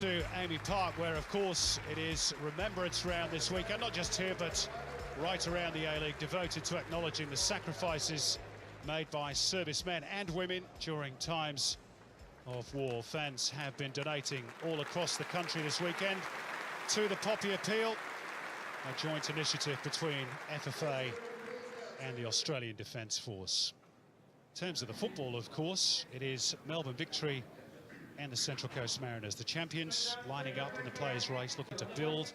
To Amy Park, where of course it is Remembrance Round this week, and not just here but right around the A-League, devoted to acknowledging the sacrifices made by servicemen and women during times of war. Fans have been donating all across the country this weekend to the Poppy Appeal, a joint initiative between FFA and the Australian Defence Force. In terms of the football, of course, it is Melbourne Victory and the Central Coast Mariners, the champions, lining up in the players' race, looking to build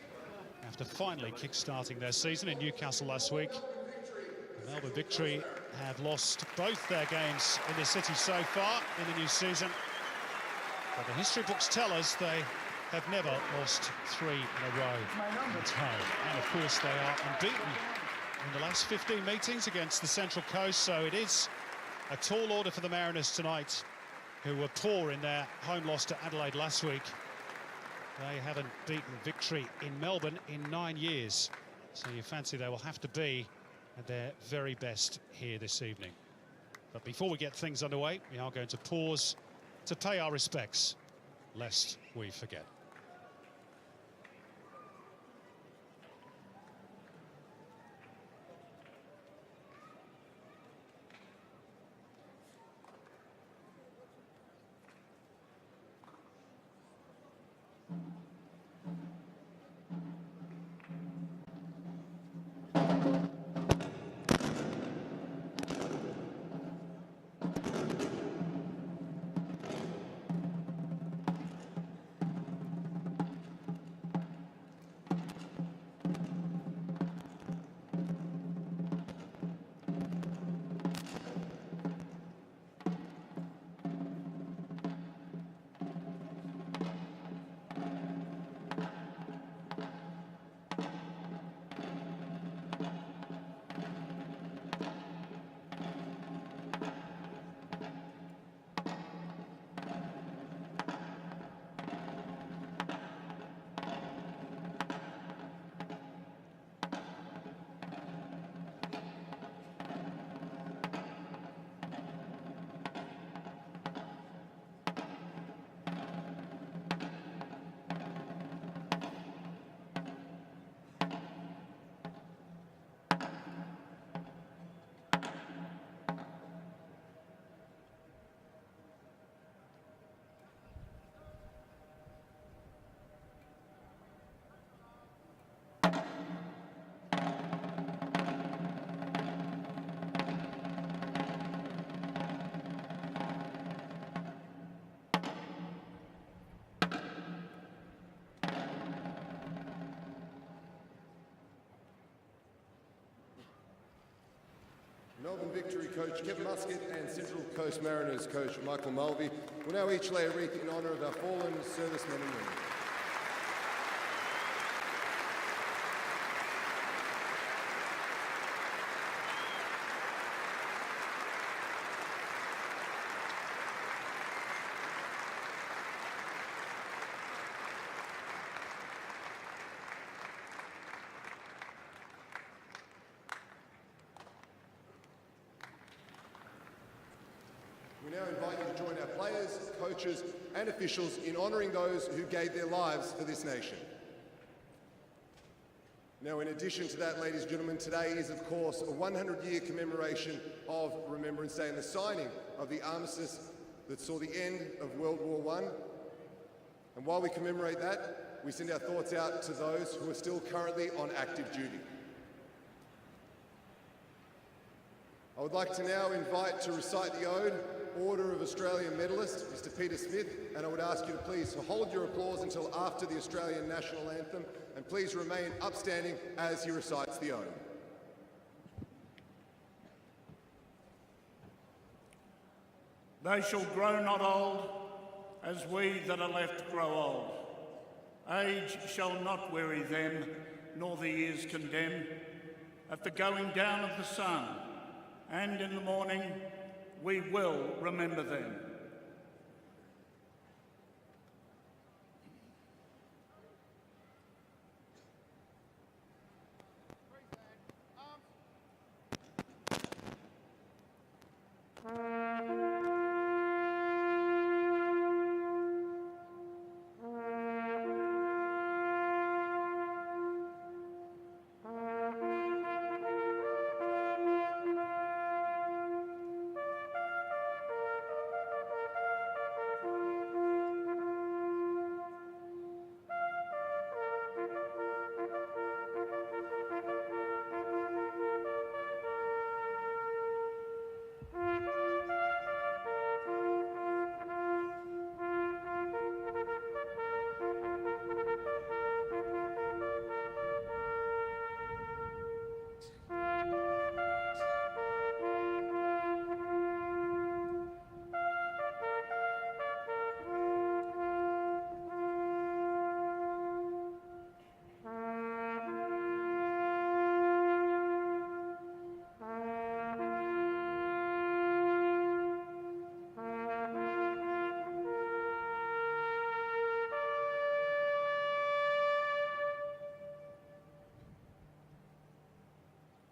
after finally kick-starting their season in Newcastle last week. The Melbourne Victory have lost both their games in the city so far in the new season, but the history books tell us they have never lost three in a row at home. And of course they are unbeaten in the last 15 meetings against the Central Coast, so it is a tall order for the Mariners tonight, who were poor in their home loss to Adelaide last week. They haven't beaten Victory in Melbourne in 9 years, so you fancy they will have to be at their very best here this evening. But before we get things underway, we are going to pause to pay our respects, lest we forget. Melbourne Victory coach Kevin Muscat and Central Coast Mariners coach Michael Mulvey will now each lay a wreath in honour of our fallen servicemen and women. We now invite you to join our players, coaches and officials in honouring those who gave their lives for this nation. Now, in addition to that, ladies and gentlemen, today is of course a 100-year commemoration of Remembrance Day and the signing of the armistice that saw the end of World War I. And while we commemorate that, we send our thoughts out to those who are still currently on active duty. I would like to now invite to recite the ode Order of Australian Medalist, Mr. Peter Smith, and I would ask you to please hold your applause until after the Australian National Anthem, and please remain upstanding as he recites the ode. They shall grow not old, as we that are left grow old. Age shall not weary them, nor the years condemn. At the going down of the sun, and in the morning, we will remember them.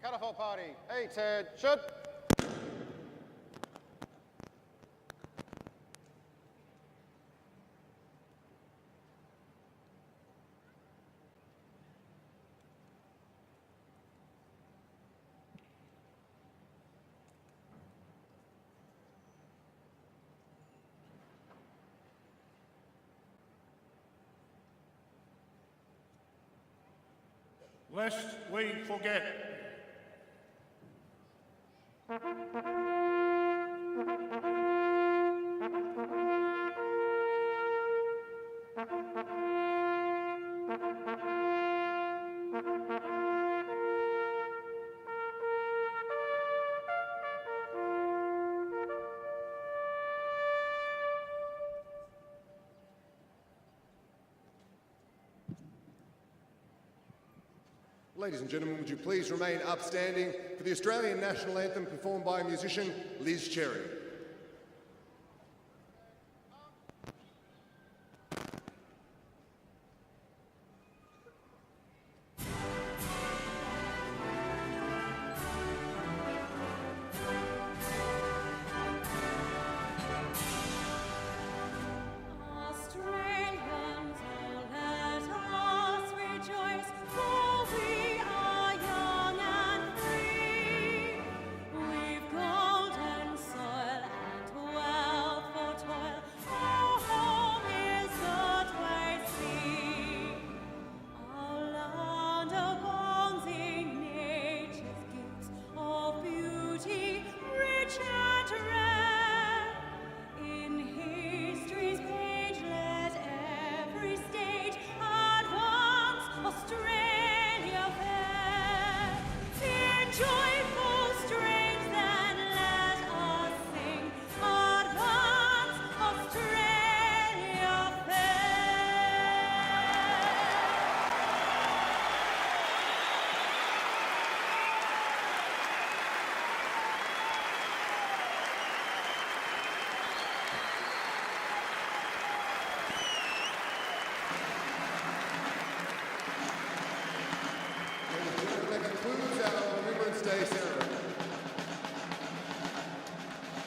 Cut-off party. Attention. Lest we forget. Ladies and gentlemen, would you please remain upstanding for the Australian National Anthem performed by musician Liz Cherry.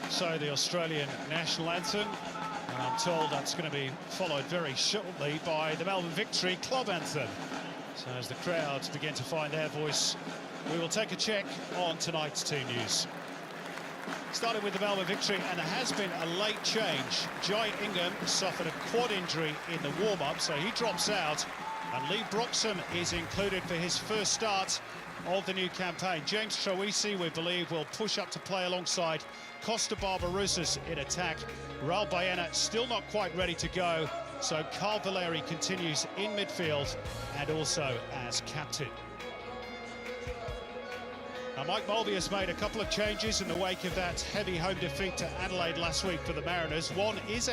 So the Australian National Anthem, and I'm told that's going to be followed very shortly by the Melbourne Victory Club Anthem. So as the crowds begin to find their voice, we will take a check on tonight's team news. Starting with the Melbourne Victory, and there has been a late change. Jai Ingham suffered a quad injury in the warm-up, so he drops out, and Lee Broxham is included for his first start of the new campaign. James Troisi, we believe, will push up to play alongside Costa Barbarouses in attack. Raul Baena still not quite ready to go, so Carl Valeri continues in midfield and also as captain. Now, Mike Mulvey has made a couple of changes in the wake of that heavy home defeat to Adelaide last week for the Mariners. One is